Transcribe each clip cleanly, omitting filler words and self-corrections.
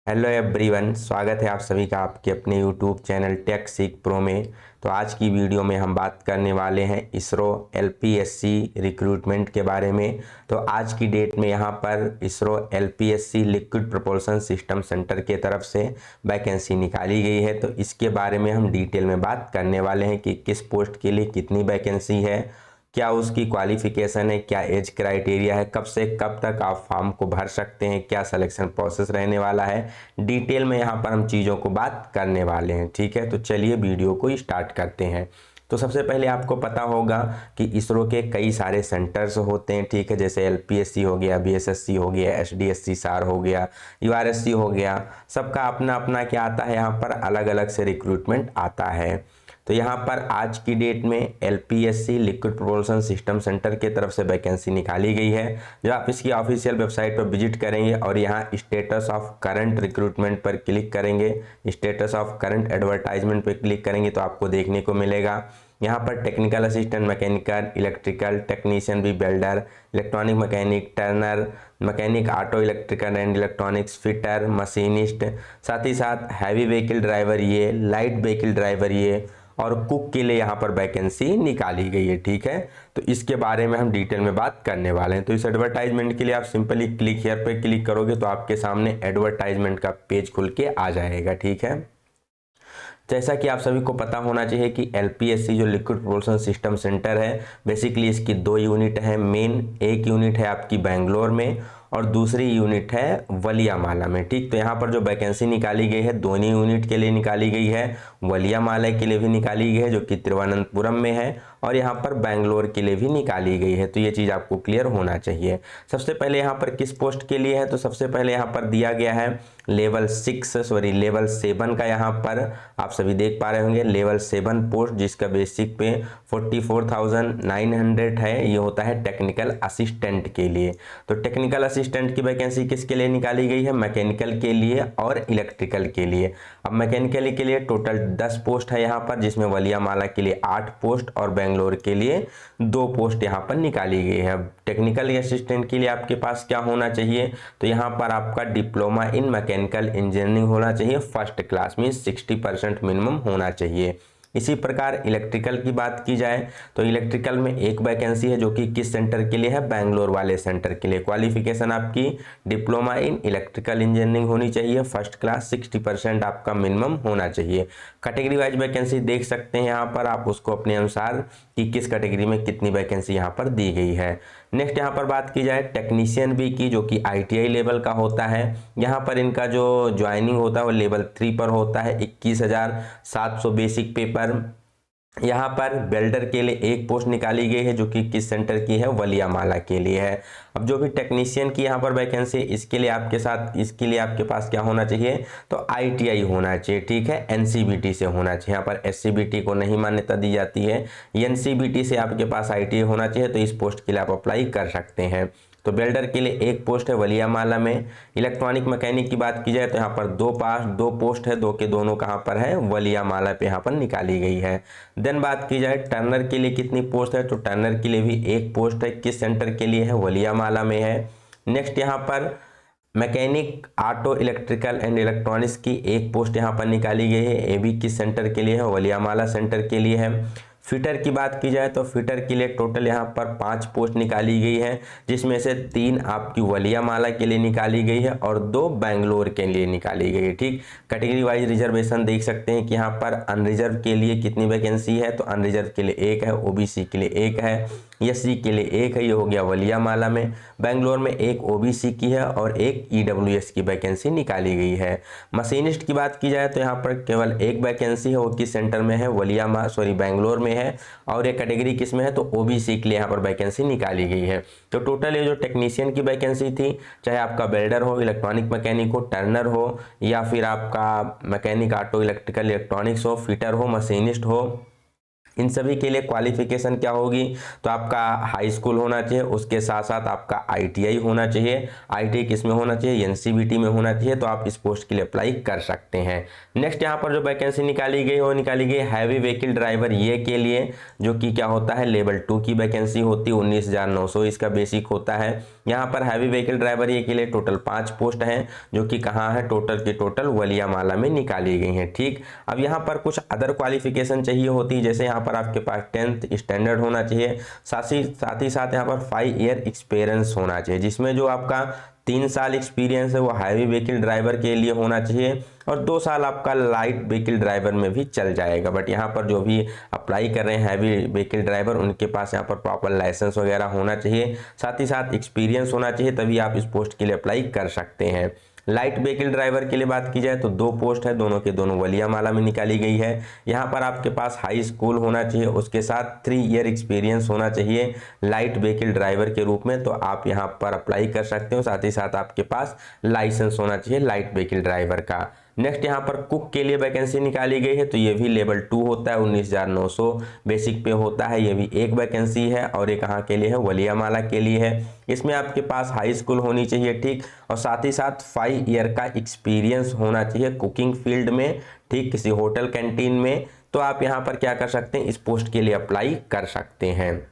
Hello everyone, स्वागत है आप सभी का आपके अपने यूट्यूब चैनल टेक सीख प्रो में। तो आज की वीडियो में हम बात करने वाले हैं इसरो एलपीएससी रिक्रूटमेंट के बारे में। तो आज की डेट में यहाँ पर ISRO LPSC liquid propulsion system centre के तरफ से वैकेंसी निकाली गई है। तो इसके बारे में हम डिटेल में बात करने वाले हैं कि किस पोस्ट के लिए कितनी वैकेंसी है, क्या उसकी क्वालिफिकेशन है, क्या एज क्राइटेरिया है, कब से कब तक आप फॉर्म को भर सकते हैं, क्या सिलेक्शन प्रोसेस रहने वाला है। डिटेल में यहाँ पर हम चीज़ों को बात करने वाले हैं। ठीक है, तो चलिए वीडियो को स्टार्ट करते हैं। तो सबसे पहले आपको पता होगा कि इसरो के कई सारे सेंटर्स होते हैं। ठीक है, जैसे एलपीएससी हो गया, बीएसएससी हो गया, एसडीएससी सार हो गया, यूआरएससी हो गया। सबका अपना अपना क्या आता है, यहाँ पर अलग अलग से रिक्रूटमेंट आता है। तो यहाँ पर आज की डेट में LPSC liquid propulsion system centre के तरफ से वैकेंसी निकाली गई है। जो आप इसकी ऑफिशियल वेबसाइट पर विजिट करेंगे और यहाँ स्टेटस ऑफ करंट रिक्रूटमेंट पर क्लिक करेंगे, स्टेटस ऑफ करंट एडवर्टाइजमेंट पर क्लिक करेंगे तो आपको देखने को मिलेगा यहाँ पर technical assistant, mechanical, electrical technician भी, welder, electronic mechanic, turner mechanic, auto electrical and electronics, fitter, machinist, साथ ही साथ हैवी व्हीकल ड्राइवर ये, लाइट व्हीकल ड्राइवर ये, और कुक के लिए यहाँ पर वैकेंसी निकाली गई है। ठीक है, तो इसके बारे में हम डिटेल में बात करने वाले हैं। तो इस एडवर्टाइजमेंट के लिए आप सिंपली क्लिक हियर पे क्लिक करोगे तो आपके सामने एडवर्टाइजमेंट का पेज खुल के आ जाएगा। ठीक है, जैसा कि आप सभी को पता होना चाहिए कि एलपीएससी जो लिक्विड प्रोपल्शन सिस्टम सेंटर है, बेसिकली इसकी दो यूनिट है मेन। एक यूनिट है आपकी बेंगलोर में और दूसरी यूनिट है वलियामाला में। ठीक, तो यहाँ पर जो वैकेंसी निकाली गई है दोनों यूनिट के लिए निकाली गई है। वलियामाला के लिए भी निकाली गई है जो कि तिरुवनंतपुरम में है, और यहाँ पर बेंगलोर के लिए भी निकाली गई है। तो ये चीज़ आपको क्लियर होना चाहिए। सबसे पहले यहाँ पर किस पोस्ट के लिए है, तो सबसे पहले यहाँ पर दिया गया है लेवल 7 का। यहाँ पर आप सभी देख पा रहे होंगे लेवल 7 पोस्ट, जिसका बेसिक पे 44,900 है। ये होता है टेक्निकल असिस्टेंट के लिए। तो टेक्निकल असिस्टेंट की वैकेंसी किसके लिए निकाली गई है, मैकेनिकल के लिए और इलेक्ट्रिकल के लिए। अब मैकेनिकल के लिए टोटल 10 पोस्ट है यहाँ पर, जिसमें वलियामाला के लिए 8 पोस्ट और बेंगलोर के लिए 2 पोस्ट यहाँ पर निकाली गई है। अब टेक्निकल असिस्टेंट के लिए आपके पास क्या होना चाहिए, तो यहाँ पर आपका डिप्लोमा इन मैकेनिकल इंजीनियरिंग होना चाहिए, फर्स्ट क्लास में 60% मिनिमम होना चाहिए। इसी प्रकार इलेक्ट्रिकल की बात की जाए तो इलेक्ट्रिकल में एक वैकेंसी है जो कि किस सेंटर के लिए है, बेंगलोर वाले सेंटर के लिए। क्वालिफिकेशन आपकी डिप्लोमा इन इलेक्ट्रिकल इंजीनियरिंग होनी चाहिए, फर्स्ट क्लास, 60% आपका मिनिमम होना चाहिए। कैटेगरी वाइज वैकेंसी देख सकते हैं यहाँ पर आप उसको अपने अनुसार कि किस कैटेगरी में कितनी वैकेंसी यहाँ पर दी गई है। नेक्स्ट यहाँ पर बात की जाए टेक्नीशियन बी की, जो कि आईटीआई लेवल का होता है। यहाँ पर इनका जो ज्वाइनिंग होता है वो लेवल 3 पर होता है, 21,700 बेसिक पेपर। यहाँ पर वेल्डर के लिए एक पोस्ट निकाली गई है जो कि किस सेंटर की है, वलियामाला के लिए है। अब जो भी टेक्नीशियन की यहाँ पर वैकेंसी, इसके लिए आपके पास क्या होना चाहिए, तो आईटीआई होना चाहिए। ठीक है, एनसीबीटी से होना चाहिए। यहाँ पर एससीबीटी को नहीं मान्यता दी जाती है, एनसीबीटी से आपके पास आईटीआई होना चाहिए। तो इस पोस्ट के लिए आप अप्लाई कर सकते हैं। तो वेल्डर के लिए एक पोस्ट है वलियामाला में। इलेक्ट्रॉनिक मैकेनिक की बात की जाए तो यहाँ पर दो पोस्ट है, दो के दोनों कहाँ पर है, वलियामाला पे यहाँ पर निकाली गई है। देन बात की जाए टर्नर के लिए कितनी पोस्ट है, तो टर्नर के लिए भी एक पोस्ट है, किस सेंटर के लिए है, वलियामाला में है। नेक्स्ट यहाँ पर mechanic auto electrical and electronics की एक पोस्ट यहाँ पर निकाली गई है, ये भी किस सेंटर के लिए है, वलियामाला सेंटर के लिए है। फिटर की बात की जाए तो फिटर के लिए टोटल यहाँ पर 5 पोस्ट निकाली गई है, जिसमें से 3 आपकी वलियामाला के लिए निकाली गई है और 2 बेंगलोर के लिए निकाली गई है। ठीक, कैटेगरी वाइज रिजर्वेशन देख सकते हैं कि यहाँ पर अनरिजर्व के लिए कितनी वैकेंसी है, तो अनरिजर्व के लिए एक है, ओबीसी के लिए एक है, एससी के लिए एक है, ये हो गया वलियामाला में। बेंगलोर में एक ओबीसी की है और एक ईडब्ल्यूएस की वैकेंसी निकाली गई है। मशीनिस्ट की बात की जाए तो यहाँ पर केवल एक वैकेंसी है, वो किस सेंटर में है, बेंगलोर में है, और ये कैटेगरी किस में है, तो ओबीसी के लिए यहाँ पर वैकेंसी निकाली गई है। तो टोटल ये जो टेक्नीशियन की वैकेंसी थी, चाहे आपका वेल्डर हो, इलेक्ट्रॉनिक मैकेनिक हो, टर्नर हो, या फिर आपका मैकेनिक ऑटो इलेक्ट्रिकल इलेक्ट्रॉनिक्स हो, फिटर हो, मशीनिस्ट हो, इन सभी के लिए क्वालिफिकेशन क्या होगी, तो आपका हाई स्कूल होना चाहिए, उसके साथ साथ आपका आईटीआई होना चाहिए। आईटीआई किस में होना चाहिए, एनसीवीटी में होना चाहिए। तो आप इस पोस्ट के लिए अप्लाई कर सकते हैं। नेक्स्ट यहाँ पर जो वैकेंसी निकाली गई वो निकाली गई हैवी व्हीकल ड्राइवर ये के लिए, जो कि क्या होता है लेवल 2 की वैकेंसी होती है। 19,900 इसका बेसिक होता है। यहाँ पर हैवी व्हीकल ड्राइवर ये के लिए टोटल 5 पोस्ट हैं, जो कि कहाँ है, टोटल की टोटल वलियामाला में निकाली गई हैं। ठीक, अब यहाँ पर कुछ अदर क्वालिफिकेशन चाहिए होती है, जैसे यहाँ पर आपके पास 10th स्टैंडर्ड होना चाहिए, साथ ही साथ यहाँ पर 5 ईयर एक्सपीरियंस होना चाहिए, जिसमें जो आपका 3 साल एक्सपीरियंस है वो हैवी व्हीकल ड्राइवर के लिए होना चाहिए, और 2 साल आपका लाइट व्हीकल ड्राइवर में भी चल जाएगा। बट यहाँ पर जो भी अप्लाई कर रहे हैं हैवी व्हीकल ड्राइवर, उनके पास यहाँ पर प्रॉपर लाइसेंस वगैरह होना चाहिए, साथ ही साथ एक्सपीरियंस होना चाहिए, तभी आप इस पोस्ट के लिए अप्लाई कर सकते हैं। लाइट व्हीकल ड्राइवर के लिए बात की जाए तो 2 पोस्ट है, दोनों के दोनों वलियामाला में निकाली गई है। यहाँ पर आपके पास हाई स्कूल होना चाहिए, उसके साथ 3 ईयर एक्सपीरियंस होना चाहिए लाइट व्हीकल ड्राइवर के रूप में, तो आप यहाँ पर अप्लाई कर सकते हो। साथ ही साथ आपके पास लाइसेंस होना चाहिए लाइट व्हीकल ड्राइवर का। नेक्स्ट यहाँ पर कुक के लिए वैकेंसी निकाली गई है, तो ये भी लेवल 2 होता है, 19,900 बेसिक पे होता है। ये भी एक वैकेंसी है, और ये कहाँ के लिए है, वलियामाला के लिए है। इसमें आपके पास हाई स्कूल होनी चाहिए, ठीक, और साथ ही साथ 5 ईयर का एक्सपीरियंस होना चाहिए कुकिंग फील्ड में, ठीक, किसी होटल कैंटीन में। तो आप यहाँ पर क्या कर सकते हैं, इस पोस्ट के लिए अप्लाई कर सकते हैं।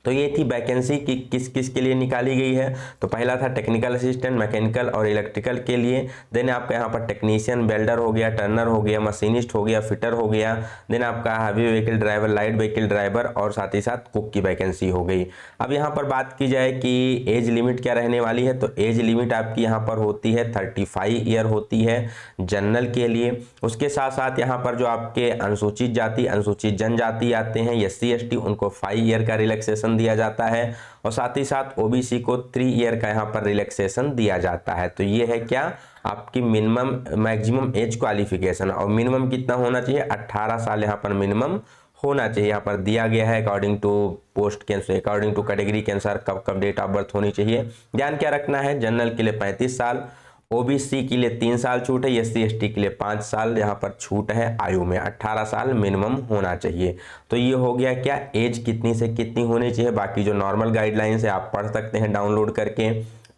तो ये थी वैकेंसी कि किस किस के लिए निकाली गई है। तो पहला था टेक्निकल असिस्टेंट मैकेनिकल और इलेक्ट्रिकल के लिए। देन आपका यहाँ पर टेक्नीशियन वेल्डर हो गया, टर्नर हो गया, मशीनिस्ट हो गया, फिटर हो गया। देन आपका heavy vehicle driver, light vehicle driver, और साथ ही साथ कुक की वैकेंसी हो गई। अब यहाँ पर बात की जाए कि एज लिमिट क्या रहने वाली है, तो एज लिमिट आपकी यहाँ पर होती है 35 ईयर होती है जनरल के लिए। उसके साथ साथ यहाँ पर जो आपके अनुसूचित जाति, अनुसूचित जनजाति आते हैं, SC ST, उनको 5 ईयर का रिलैक्सेशन दिया जाता है, और साथ ही साथ ओबीसी को 3 ईयर का यहाँ पर रिलैक्सेशन दिया जाता है। तो ये है क्या, आपकी मिनिमम मैक्सिमम एज क्वालिफिकेशन। और मिनिमम कितना होना चाहिए, 18 साल यहाँ पर मिनिमम होना चाहिए। यहाँ पर दिया गया है अकॉर्डिंग टू पोस्ट के अनुसार, अकॉर्डिंग टू कैटेगरी के अनुसार कब कब डेट ऑफ बर्थ होनी चाहिए। ध्यान क्या रखना है, जनरल के लिए 35 साल, ओबीसी के लिए 3 साल छूट है, SC ST के लिए 5 साल यहाँ पर छूट है आयु में, 18 साल मिनिमम होना चाहिए। तो ये हो गया क्या, एज कितनी से कितनी होनी चाहिए। बाकी जो नॉर्मल गाइडलाइंस है आप पढ़ सकते हैं डाउनलोड करके।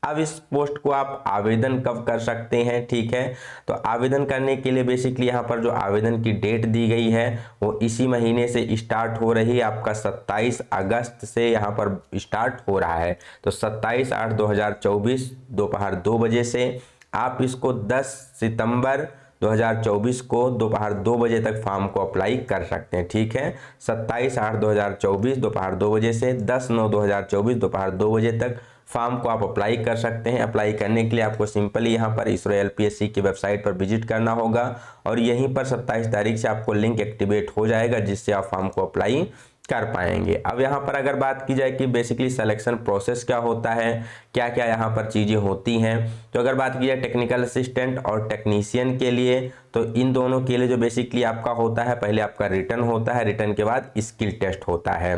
अब इस पोस्ट को आप आवेदन कब कर सकते हैं, ठीक है। तो आवेदन करने के लिए बेसिकली यहाँ पर जो आवेदन की डेट दी गई है वो इसी महीने से स्टार्ट हो रही है, आपका 27 अगस्त से यहाँ पर स्टार्ट हो रहा है। तो 27/8/2024 दोपहर 2 बजे से आप इसको 10 सितंबर 2024 को दोपहर 2 बजे तक फॉर्म को अप्लाई कर सकते हैं, ठीक है। 27/8/2024 दोपहर 2 बजे से 10/9/2024 दोपहर 2 बजे तक फॉर्म को आप अप्लाई कर सकते हैं। अप्लाई करने के लिए आपको सिंपली यहाँ पर इसरो LPSC की वेबसाइट पर विजिट करना होगा, और यहीं पर 27 तारीख से आपको लिंक एक्टिवेट हो जाएगा, जिससे आप फॉर्म को अप्लाई कर पाएंगे। अब यहाँ पर अगर बात की जाए कि बेसिकली सिलेक्शन प्रोसेस क्या होता है, क्या क्या यहाँ पर चीज़ें होती हैं, तो अगर बात की जाए टेक्निकल असिस्टेंट और टेक्नीशियन के लिए, तो इन दोनों के लिए जो बेसिकली आपका होता है, पहले आपका रिटन होता है, रिटन के बाद स्किल टेस्ट होता है।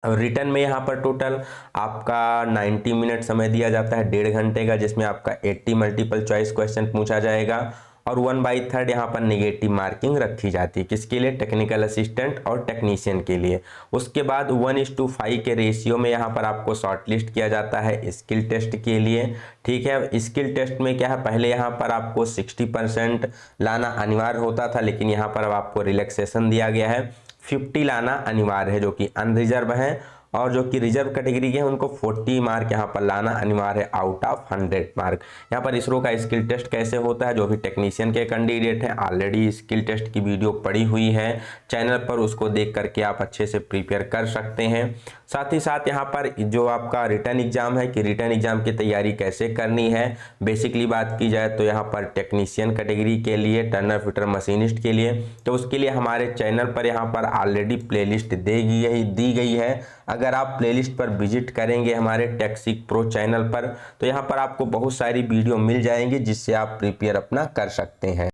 और रिटर्न में यहाँ पर टोटल आपका 90 मिनट समय दिया जाता है, 1.5 घंटे का, जिसमें आपका 80 मल्टीपल चॉइस क्वेश्चन पूछा जाएगा, और 1/3 यहाँ पर नेगेटिव मार्किंग रखी जाती है। किसके लिए, टेक्निकल असिस्टेंट और टेक्नीशियन के लिए। उसके बाद 1:5 के रेशियो में यहाँ पर आपको शॉर्टलिस्ट किया जाता है स्किल टेस्ट के लिए, ठीक है। स्किल टेस्ट में क्या है, पहले यहाँ पर आपको 60% लाना अनिवार्य होता था, लेकिन यहाँ पर अब आपको रिलैक्सेशन दिया गया है, 50 लाना अनिवार्य है, जो कि अनरिजर्व है, और जो कि रिजर्व कैटेगरी के हैं उनको 40 मार्क यहाँ पर लाना अनिवार्य है आउट ऑफ 100 मार्क। यहाँ पर इसरो का स्किल टेस्ट कैसे होता है, जो भी टेक्नीशियन के कैंडिडेट हैं ऑलरेडी स्किल टेस्ट की वीडियो पड़ी हुई है चैनल पर, उसको देख करके आप अच्छे से प्रिपेयर कर सकते हैं। साथ ही साथ यहाँ पर जो आपका रिटर्न एग्जाम है कि रिटर्न एग्जाम की तैयारी कैसे करनी है, बेसिकली बात की जाए तो यहाँ पर टेक्नीशियन कैटेगरी के लिए, टर्नर फिटर मशीनिस्ट के लिए, तो उसके लिए हमारे चैनल पर यहाँ पर ऑलरेडी प्लेलिस्ट दी गई है। अगर आप प्लेलिस्ट पर विजिट करेंगे हमारे टेक्सिक प्रो चैनल पर, तो यहाँ पर आपको बहुत सारी वीडियो मिल जाएंगी, जिससे आप प्रिपेयर अपना कर सकते हैं।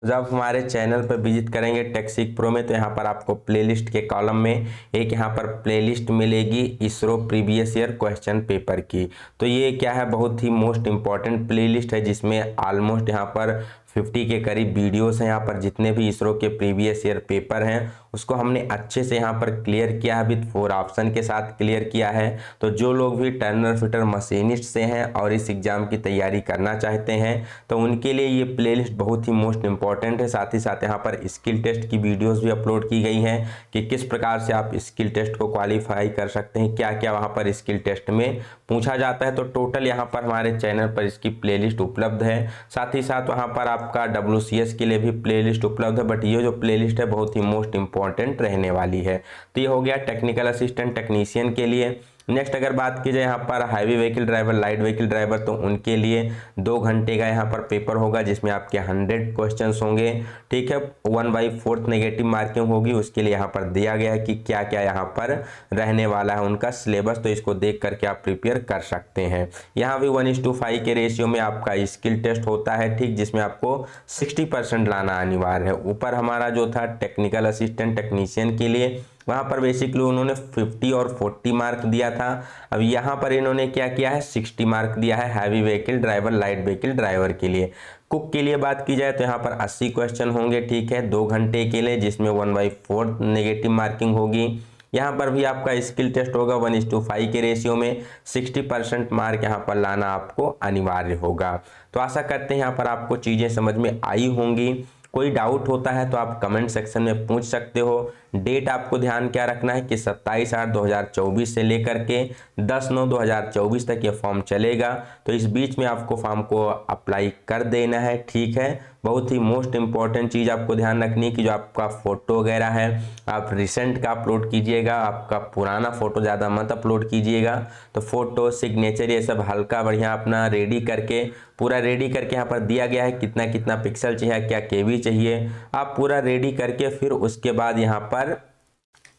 जब हमारे चैनल पर विजिट करेंगे टेक्सिक प्रो में, तो यहाँ पर आपको प्लेलिस्ट के कॉलम में एक यहाँ पर प्लेलिस्ट मिलेगी ISRO previous year question paper की। तो ये क्या है, बहुत ही मोस्ट इम्पॉर्टेंट प्लेलिस्ट है, जिसमें ऑलमोस्ट यहाँ पर 50 के करीब वीडियोस हैं यहाँ पर, जितने भी इसरो के प्रीवियस ईयर पेपर हैं उसको हमने अच्छे से यहाँ पर क्लियर किया है, विद 4 ऑप्शन के साथ क्लियर किया है। तो जो लोग भी टर्नर फिटर मशीनिस्ट से हैं और इस एग्ज़ाम की तैयारी करना चाहते हैं तो उनके लिए ये प्लेलिस्ट बहुत ही मोस्ट इंपॉर्टेंट है। साथ ही साथ यहाँ पर स्किल टेस्ट की वीडियोज़ भी अपलोड की गई हैं कि किस प्रकार से आप स्किल टेस्ट को क्वालिफाई कर सकते हैं, क्या क्या वहाँ पर स्किल टेस्ट में पूछा जाता है। तो टोटल यहाँ पर हमारे चैनल पर इसकी प्लेलिस्ट उपलब्ध है। साथ ही साथ वहाँ पर आपका WCS के लिए भी प्लेलिस्ट उपलब्ध है, बट ये जो प्लेलिस्ट है बहुत ही मोस्ट इंपॉर्टेंट रहने वाली है। तो ये हो गया टेक्निकल असिस्टेंट टेक्नीशियन के लिए। नेक्स्ट अगर बात की जाए यहाँ पर heavy vehicle driver, light vehicle driver, तो उनके लिए 2 घंटे का यहाँ पर पेपर होगा जिसमें आपके 100 क्वेश्चंस होंगे। ठीक है, 1/4 नेगेटिव मार्किंग होगी। उसके लिए यहाँ पर दिया गया है कि क्या क्या यहाँ पर रहने वाला है उनका सिलेबस, तो इसको देख करके आप प्रिपेयर कर सकते हैं। यहाँ भी 1:5 के रेशियो में आपका स्किल टेस्ट होता है, ठीक, जिसमें आपको 60% लाना अनिवार्य है। ऊपर हमारा जो था टेक्निकल असिस्टेंट टेक्नीशियन के लिए, वहाँ पर बेसिकली उन्होंने 50 और 40 मार्क दिया था। अब यहाँ पर इन्होंने क्या किया है, 60 मार्क दिया है heavy vehicle driver, light vehicle driver के लिए। कुक के लिए बात की जाए तो यहाँ पर 80 क्वेश्चन होंगे, ठीक है, 2 घंटे के लिए, जिसमें 1/4 नेगेटिव मार्किंग होगी। यहाँ पर भी आपका स्किल टेस्ट होगा 1:5 के रेशियो में, 60% मार्क यहाँ पर लाना आपको अनिवार्य होगा। तो आशा करते हैं यहाँ पर आपको चीज़ें समझ में आई होंगी। कोई डाउट होता है तो आप कमेंट सेक्शन में पूछ सकते हो। डेट आपको ध्यान क्या रखना है कि 27/8/2024 से लेकर के 10/9/2024 तक ये फॉर्म चलेगा। तो इस बीच में आपको फॉर्म को अप्लाई कर देना है, ठीक है। बहुत ही मोस्ट इंपॉर्टेंट चीज़ आपको ध्यान रखनी है कि जो आपका फ़ोटो वगैरह है आप रिसेंट का अपलोड कीजिएगा, आपका पुराना फ़ोटो ज़्यादा मत अपलोड कीजिएगा। तो फ़ोटो, सिग्नेचर, ये सब हल्का बढ़िया अपना रेडी करके, पूरा रेडी करके यहाँ पर दिया गया है कितना कितना पिक्सल चाहिए, क्या केबी चाहिए, आप पूरा रेडी करके फिर उसके बाद यहाँ पर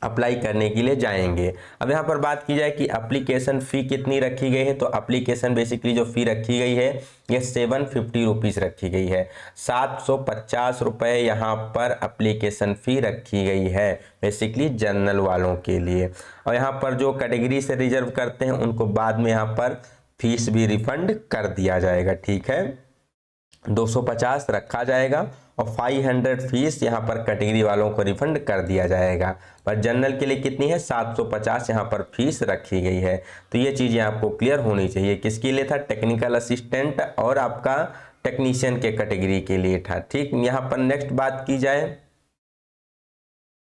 अप्लाई करने के लिए जाएंगे। अब यहाँ पर बात की जाए कि एप्लीकेशन फ़ी कितनी रखी गई है, तो एप्लीकेशन बेसिकली जो फ़ी रखी गई है ये 750 रुपीज़ रखी गई है। 750 रुपये यहाँ पर एप्लीकेशन फ़ी रखी गई है बेसिकली जनरल वालों के लिए। और यहाँ पर जो कैटेगरी से रिजर्व करते हैं उनको बाद में यहाँ पर फीस भी रिफंड कर दिया जाएगा, ठीक है। 250 रखा जाएगा और 500 फीस यहाँ पर कैटेगरी वालों को रिफंड कर दिया जाएगा। पर जनरल के लिए कितनी है, 750 यहाँ पर फीस रखी गई है। तो ये चीज़ें आपको क्लियर होनी चाहिए। किसके लिए था, टेक्निकल असिस्टेंट और आपका टेक्नीशियन के कैटेगरी के लिए था, ठीक। यहाँ पर नेक्स्ट बात की जाए,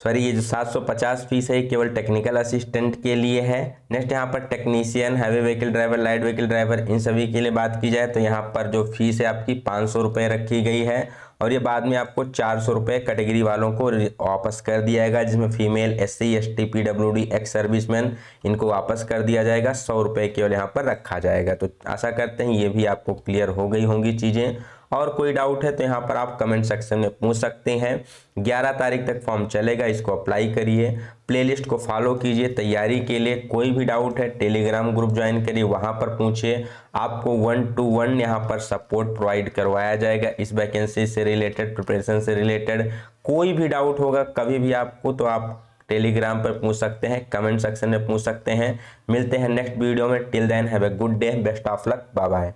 सॉरी, ये जो 750 फीस है केवल टेक्निकल असिस्टेंट के लिए है। नेक्स्ट यहाँ पर technician, heavy vehicle driver, light vehicle driver, इन सभी के लिए बात की जाए तो यहाँ पर जो फीस है आपकी 500 रुपये रखी गई है। और ये बाद में आपको 400 रुपये कैटेगरी वालों को वापस कर दिया जाएगा, जिसमें female, SC, ST, PWD, ex serviceman, इनको वापस कर दिया जाएगा। 100 रुपये केवल यहाँ पर रखा जाएगा। तो आशा करते हैं ये भी आपको क्लियर हो गई होंगी चीज़ें। और कोई डाउट है तो यहाँ पर आप कमेंट सेक्शन में पूछ सकते हैं। 11 तारीख तक फॉर्म चलेगा, इसको अप्लाई करिए, प्लेलिस्ट को फॉलो कीजिए तैयारी के लिए। कोई भी डाउट है टेलीग्राम ग्रुप ज्वाइन करिए, वहाँ पर पूछिए, आपको 1-to-1 यहाँ पर सपोर्ट प्रोवाइड करवाया जाएगा इस वैकेंसी से रिलेटेड, प्रिपरेशन से रिलेटेड। कोई भी डाउट होगा कभी भी आपको तो आप टेलीग्राम पर पूछ सकते हैं, कमेंट सेक्शन में पूछ सकते हैं। मिलते हैं नेक्स्ट वीडियो में। Till then have a good day, best of luck, bye bye.